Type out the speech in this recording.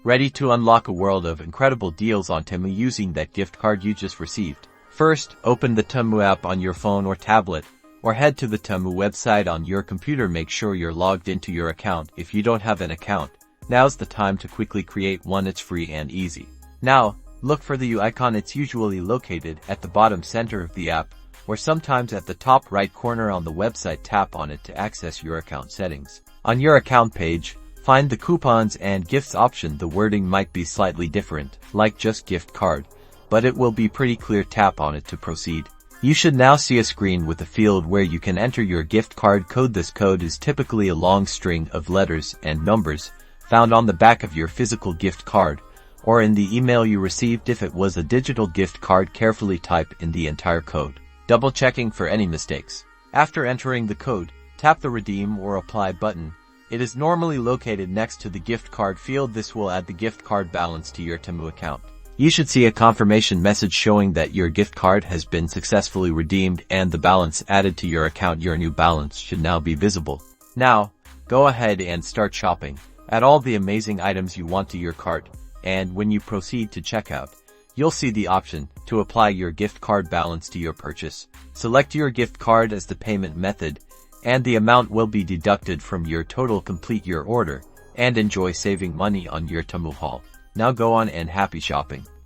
Ready to unlock a world of incredible deals on Temu using that gift card you just received? First, open the Temu app on your phone or tablet, or head to the Temu website on your computer. Make sure you're logged into your account. If you don't have an account, now's the time to quickly create one. It's free and easy. Now, look for the U icon. It's usually located at the bottom center of the app, or sometimes at the top right corner on the website. Tap on it to access your account settings. On your account page, find the coupons and gifts option. The wording might be slightly different, like just gift card, but it will be pretty clear. Tap on it to proceed. You should now see a screen with a field where you can enter your gift card code. This code is typically a long string of letters and numbers found on the back of your physical gift card or in the email you received. If it was a digital gift card, carefully type in the entire code, double checking for any mistakes. After entering the code, tap the redeem or apply button. It is normally located next to the gift card field. This will add the gift card balance to your Temu account. You should see a confirmation message showing that your gift card has been successfully redeemed and the balance added to your account. Your new balance should now be visible. Now, go ahead and start shopping. Add all the amazing items you want to your cart, and when you proceed to checkout, you'll see the option to apply your gift card balance to your purchase. Select your gift card as the payment method, and the amount will be deducted from your total. Complete your order, and enjoy saving money on your Temu haul. Now go on and happy shopping.